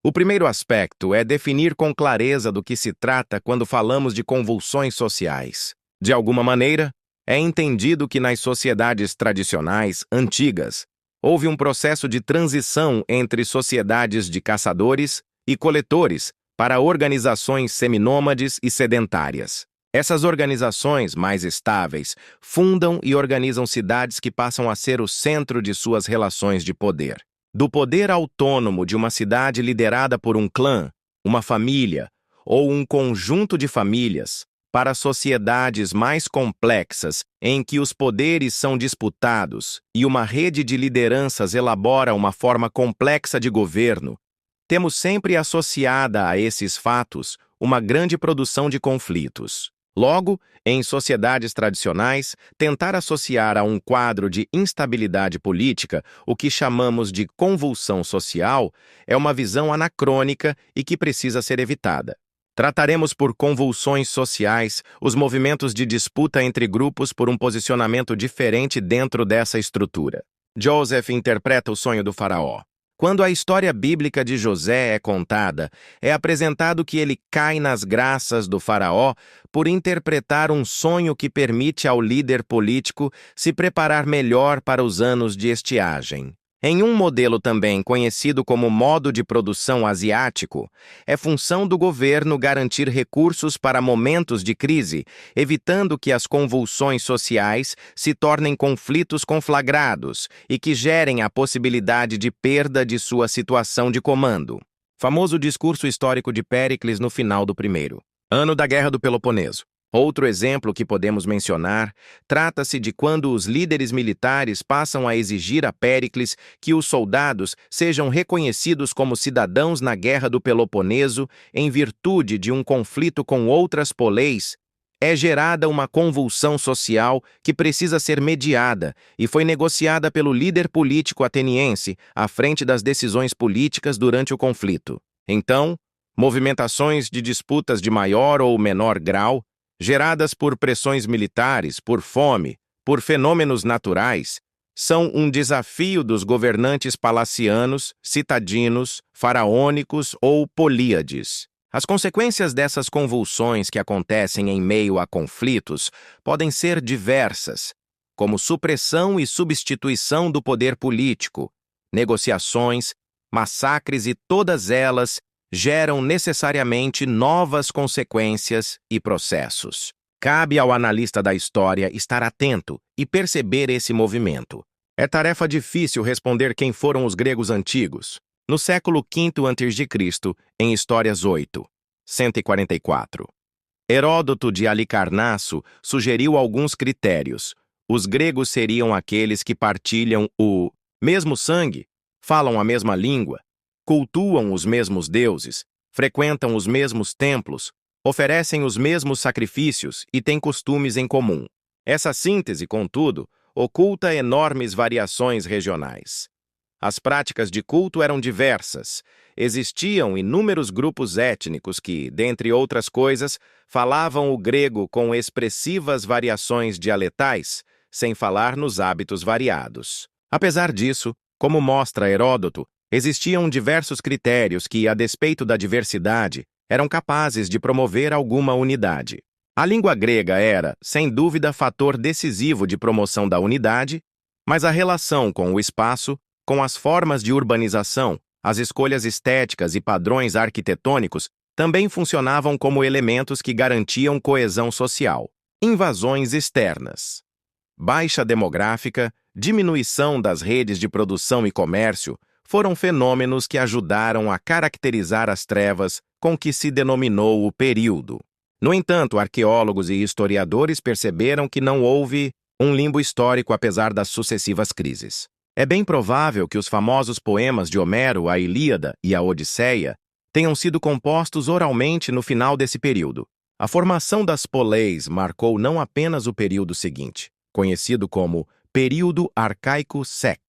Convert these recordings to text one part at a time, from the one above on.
O primeiro aspecto é definir com clareza do que se trata quando falamos de convulsões sociais. De alguma maneira, é entendido que nas sociedades tradicionais, antigas, houve um processo de transição entre sociedades de caçadores e coletores para organizações seminômades e sedentárias. Essas organizações mais estáveis fundam e organizam cidades que passam a ser o centro de suas relações de poder. Do poder autônomo de uma cidade liderada por um clã, uma família ou um conjunto de famílias, para sociedades mais complexas em que os poderes são disputados e uma rede de lideranças elabora uma forma complexa de governo, temos sempre associada a esses fatos uma grande produção de conflitos. Logo, em sociedades tradicionais, tentar associar a um quadro de instabilidade política o que chamamos de convulsão social é uma visão anacrônica e que precisa ser evitada. Trataremos por convulsões sociais os movimentos de disputa entre grupos por um posicionamento diferente dentro dessa estrutura. Joseph interpreta o sonho do faraó. Quando a história bíblica de José é contada, é apresentado que ele cai nas graças do faraó por interpretar um sonho que permite ao líder político se preparar melhor para os anos de estiagem. Em um modelo também conhecido como modo de produção asiático, é função do governo garantir recursos para momentos de crise, evitando que as convulsões sociais se tornem conflitos conflagrados e que gerem a possibilidade de perda de sua situação de comando. Famoso discurso histórico de Péricles no final do primeiro ano da Guerra do Peloponeso. Outro exemplo que podemos mencionar trata-se de quando os líderes militares passam a exigir a Péricles que os soldados sejam reconhecidos como cidadãos na Guerra do Peloponeso em virtude de um conflito com outras poleis. É gerada uma convulsão social que precisa ser mediada e foi negociada pelo líder político ateniense à frente das decisões políticas durante o conflito. Então, movimentações de disputas de maior ou menor grau geradas por pressões militares, por fome, por fenômenos naturais, são um desafio dos governantes palacianos, citadinos, faraônicos ou políades. As consequências dessas convulsões que acontecem em meio a conflitos podem ser diversas, como supressão e substituição do poder político, negociações, massacres e todas elas geram necessariamente novas consequências e processos. Cabe ao analista da história estar atento e perceber esse movimento. É tarefa difícil responder quem foram os gregos antigos. No século V a.C., em Histórias 8, 144. Heródoto de Alicarnasso sugeriu alguns critérios. Os gregos seriam aqueles que partilham o mesmo sangue, falam a mesma língua, cultuam os mesmos deuses, frequentam os mesmos templos, oferecem os mesmos sacrifícios e têm costumes em comum. Essa síntese, contudo, oculta enormes variações regionais. As práticas de culto eram diversas. Existiam inúmeros grupos étnicos que, dentre outras coisas, falavam o grego com expressivas variações dialetais, sem falar nos hábitos variados. Apesar disso, como mostra Heródoto, existiam diversos critérios que, a despeito da diversidade, eram capazes de promover alguma unidade. A língua grega era, sem dúvida, fator decisivo de promoção da unidade, mas a relação com o espaço, com as formas de urbanização, as escolhas estéticas e padrões arquitetônicos também funcionavam como elementos que garantiam coesão social. Invasões externas. Baixa demográfica, diminuição das redes de produção e comércio, foram fenômenos que ajudaram a caracterizar as trevas com que se denominou o período. No entanto, arqueólogos e historiadores perceberam que não houve um limbo histórico apesar das sucessivas crises. É bem provável que os famosos poemas de Homero, a Ilíada e a Odisseia, tenham sido compostos oralmente no final desse período. A formação das poleis marcou não apenas o período seguinte, conhecido como período arcaico sec,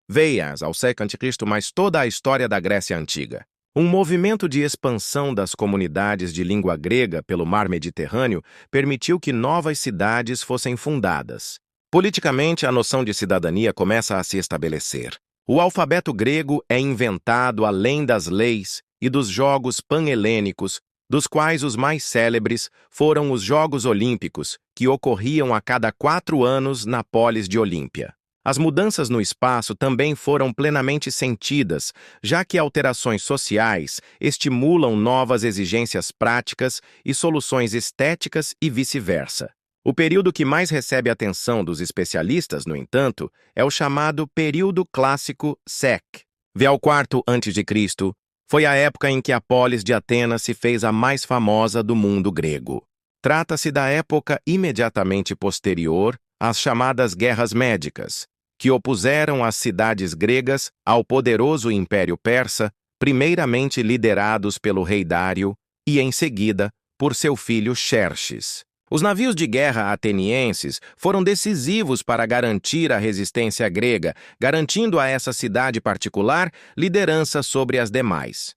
veias ao século a.C., mas toda a história da Grécia Antiga. Um movimento de expansão das comunidades de língua grega pelo mar Mediterrâneo permitiu que novas cidades fossem fundadas. Politicamente, a noção de cidadania começa a se estabelecer. O alfabeto grego é inventado além das leis e dos Jogos Panhelênicos, dos quais os mais célebres foram os Jogos Olímpicos, que ocorriam a cada 4 anos na polis de Olímpia. As mudanças no espaço também foram plenamente sentidas, já que alterações sociais estimulam novas exigências práticas e soluções estéticas e vice-versa. O período que mais recebe atenção dos especialistas, no entanto, é o chamado período clássico SEC. V ao IV a.C., foi a época em que a polis de Atenas se fez a mais famosa do mundo grego. Trata-se da época imediatamente posterior às chamadas Guerras Médicas, que opuseram as cidades gregas ao poderoso Império Persa, primeiramente liderados pelo rei Dário e, em seguida, por seu filho Xerxes. Os navios de guerra atenienses foram decisivos para garantir a resistência grega, garantindo a essa cidade particular liderança sobre as demais.